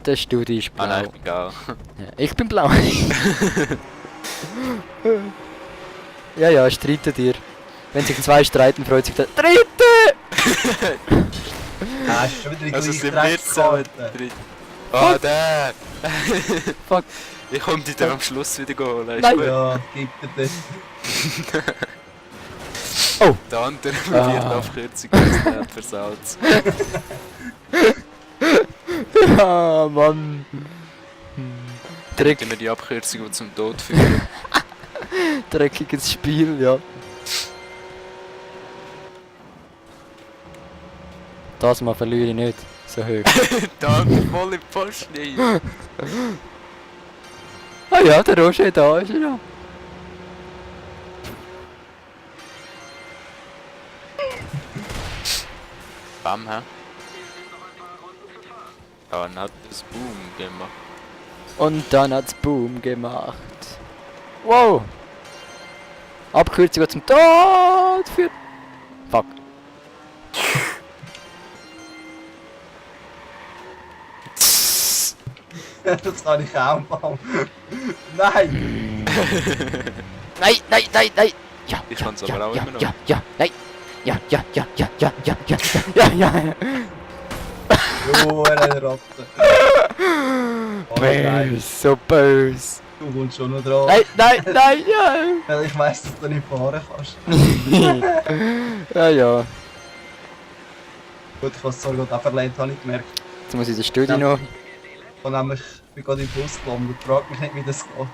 Der Studi ist blau. Ah nein, ich bin grau. Ja, ich bin blau. Ja, streite dir. Wenn sich zwei streiten, freut sich der Dritte! Ah, ist schon wieder die Also gleiche sind wir zusammen Dreckskarte. drin. Ah, der! Fuck. Ich komme dich dann am Schluss wieder holen, ist Nein. gut. Ja, gib dir das. Oh! Der andere probiert Ah. Abkürzung, der hat versaut. Ja, Mann. Direkt immer die Abkürzung, die zum Tod führt. Dreckiges Spiel, ja. Das mal verliere ich nicht. So hoch. Danke, voll im Posten. Ah ja, der Roger, da ist er ja. Bam, hä? Dann hat es Boom gemacht. Und dann hat's Boom gemacht. Wow! Abkürzung zum Tod führt. Fuck. Das kann ich auch machen. Nein! Nein, nein, nein, nein! Ja, Ich ja, kann's ja, aber auch ja, immer noch. ja, ja, nein! Ja, ja, ja, ja, ja, ja, ja, ja, ja, ja. Hure Ratte. Oh, nein, Bös, so bös. du kommst schon noch dran. Nein, nein, nein, ja. Weil ich weiss, dass du nicht fahren kannst. Ja, ja. Gut, ich habe es zwar gerade auch verlernt, habe ich gemerkt. Jetzt muss ich das Studio Ja. noch. Ich bin gerade im Bus gelandet, frag mich nicht, wie das geht.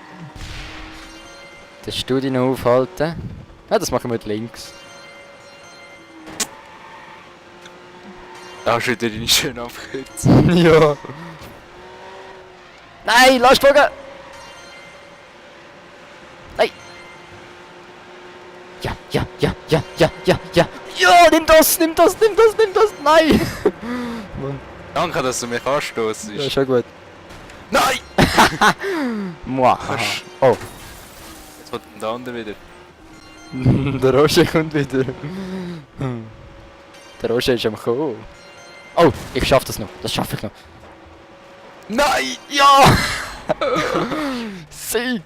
Das Studio noch aufhalten. Ja, das machen wir mit links. Da hast du wieder deine schöne Abkürzung. Ja. Nein, Lastwagen! Nein! Ja, ja, ja, ja, ja, ja, ja! Ja, nimm das, nimm das, nimm das, nimm das! Nein! Mann, Danke, dass du mich anstoßen. ja, schon gut. Nein! Mua. Hast- Oh, Jetzt kommt der andere wieder. der Roger kommt wieder. Der Roger ist am Kommen. Oh, ich schaff das noch, das schaffe ich noch. Nein! Ja! Sieg!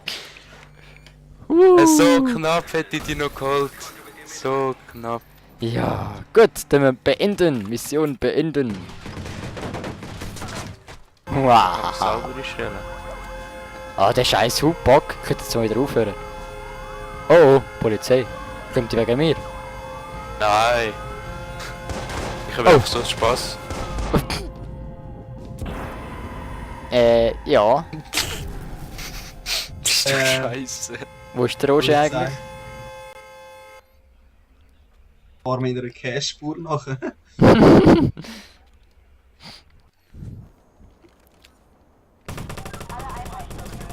So knapp hätte ich dich noch geholt. So knapp. Ja, gut, dann wir beenden. Mission beenden. Wow. Saubere Stelle. Ah, der scheiß Hubbock. Ich könnte jetzt mal wieder aufhören. Oh, oh, Polizei. Kommt die wegen mir? Nein. Ich habe Oh. einfach so Spaß. Ja. Scheiße. Wo ist der Roger eigentlich? Fahr mir in einer Cash-Spur nachher.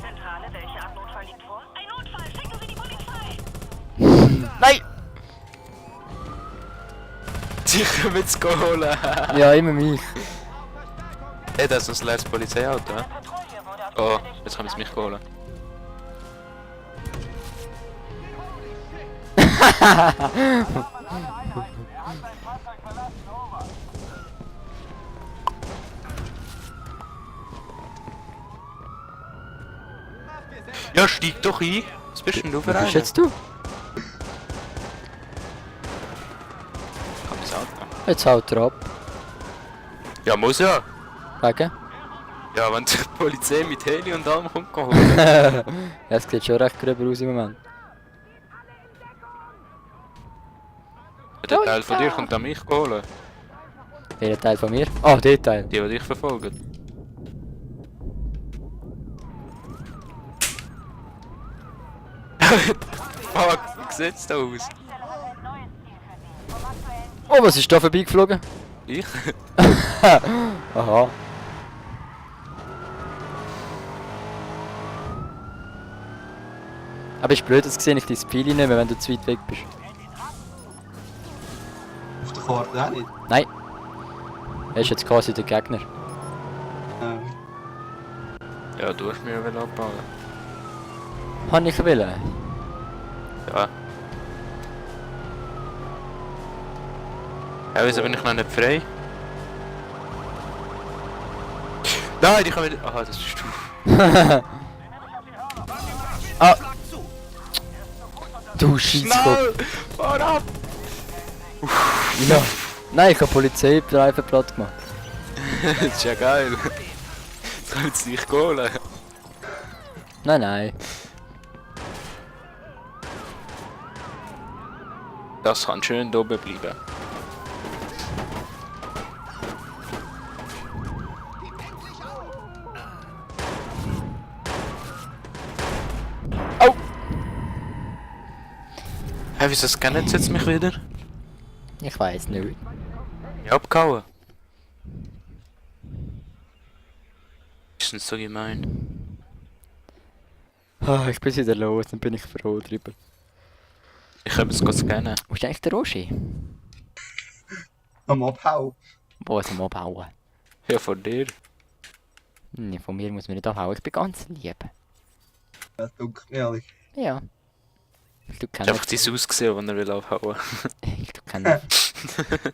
Zentrale, welche Art Notfall liegt vor? Ein Notfall, schicken Sie die Polizei! Nein! Die können wir jetzt holen. Ja, immer mich. Hey, das ist ein leeres Polizeiauto. Hä? Patrouille wurde auf Oh, der jetzt können sie mich holen. Ja, steig doch ein. Was bist denn du für Was einer? bist jetzt du? Ich hab das Auto. Jetzt haut er ab. Ja, muss ja. Wegen? Ja, wenn die Polizei mit Heli und allem kommt geholt. Ja, es sieht schon recht gröber aus im Moment. Der Teil von dir kommt an mich holen. Welcher Teil von mir? Ah, der Teil. Die dich verfolgen. Fuck, wie sieht's da aus? Oh, was ist da vorbeigeflogen? Ich? Aha. Aber ist blöd, das sehe ich dein Spiel nicht mehr, wenn du zu weit weg bist. Auf der Karte auch nicht. Nein. Er ist jetzt quasi der Gegner. Ähm, Ja, du hast mich ja abbauen. Kann ich wollen. Ja. Ja, wieso bin ich noch nicht frei? Nein, die kommen... Aha, das bist du. Ah! Du Scheissgott! Schnell! Fahr ab! Ja! Nein, ich habe Polizeireifen platt gemacht. Das ist ja geil. Jetzt können sie nicht holen. Nein, nein. Das kann schön da oben bleiben. Au! Hä, wieso scannt es jetzt mich wieder? Ich weiß nicht. Ja, abgehauen. Ist nicht so gemein. Ah, ich bin wieder los, dann bin ich froh drüber. Ich habe es scannen. Wo ist eigentlich der Roger? Am Abhauen. Wo ist er abhauen? Ja, von dir. Nee, von mir muss man nicht abhauen, ich bin ganz lieb. Das dunkelt mir ehrlich. Ja. Du Ich habe kennst einfach dein Ausgesehen, wenn er will abhauen. Du kennst.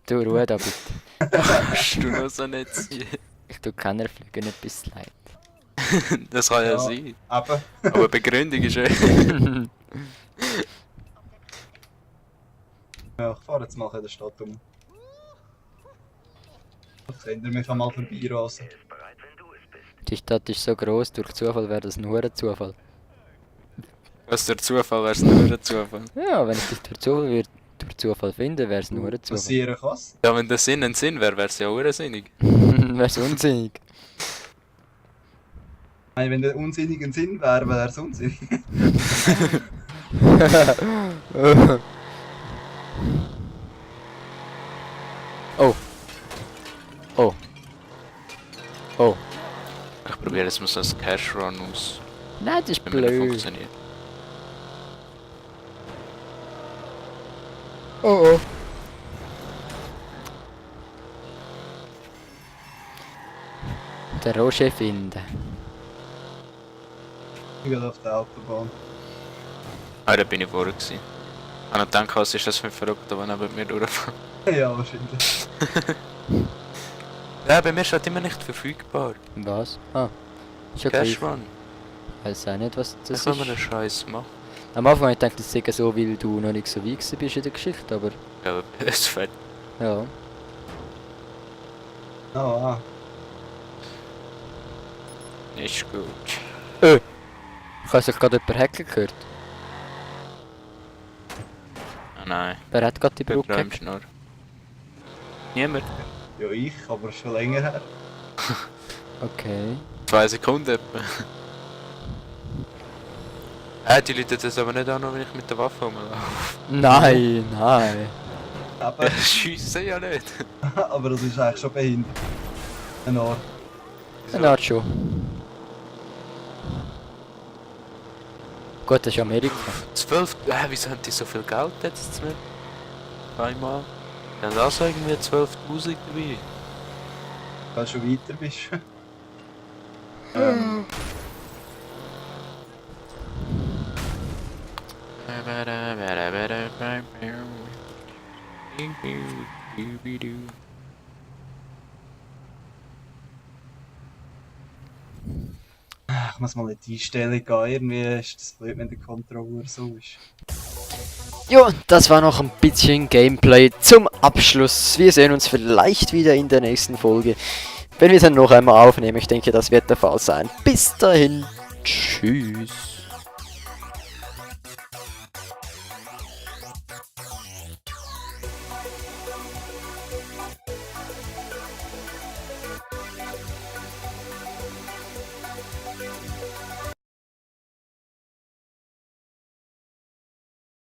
Du Ruhe da bitte. Kannst du noch so nicht sein? Ich tu keiner Flüge nicht bis leid. Das kann ja Ja. sein. Aber, Aber Begründung ist ja... ja, ich fahre jetzt mal in der Stadt um. Könnt ihr mich einmal vorbeirasen? Die Stadt ist so groß, durch Zufall wäre das nur ein Zufall. Was der Zufall wäre, es nur ein Zufall. Ja, wenn ich dich durch Zufall finde, wäre es nur ein Zufall. Passieren kann's. Ja, wenn der Sinn ein Sinn wäre, wäre es ja ursinnig. Wäre es unsinnig. Ich meine, wenn der unsinnig ein Sinn wäre, wäre es unsinnig. Oh. Oh. Oh. Ich probiere jetzt mal so ein Cash Run aus. Nein, das ist Wenn mir das blöd. funktioniert. Oh oh. Der Roger finden. Ich gehe auf der Autobahn. Ah, da bin ich vorher gewesen. Ich habe noch gedacht, was ist das für ein Verrückter, der neben mir durchfährt. Ja, wahrscheinlich. Ja, bei mir steht immer nicht verfügbar. Was? Ah. Ist okay. Cash Ich Run. weiß auch nicht, was das Das soll man ist. einen Scheiß machen. Am Anfang habe ich gedacht, das sei so, weil du noch nicht so weit gewesen bist in der Geschichte, aber Ja, es fällt. ja. Ah, Ist gut. Ich habe sich gerade jemand hacken gehört. Ah nein, Wer hat gerade die du Brücke gehackt? träumst nur. Niemand. ja ich, aber schon länger her. Okay. 2 Sekunden etwa. Die Leute das aber nicht an, wenn ich mit der Waffe rumlaufe. Nein, nein. Aber, Schiessen ja nicht. aber das ist eigentlich schon behindert. Eine Art. Eine Art schon. Gut, das ist Amerika. 12. Wieso haben die so viel Geld jetzt mit? Einmal. Dann auch so irgendwie 12.000 dabei. Weil du schon weiter bist. Ich muss mal in die Einstellung gehen. Irgendwie ist das blöd, wenn der Controller so ist. Ja, das war noch ein bisschen Gameplay zum Abschluss. Wir sehen uns vielleicht wieder in der nächsten Folge, wenn wir dann noch einmal aufnehmen. Ich denke, das wird der Fall sein. Bis dahin, tschüss.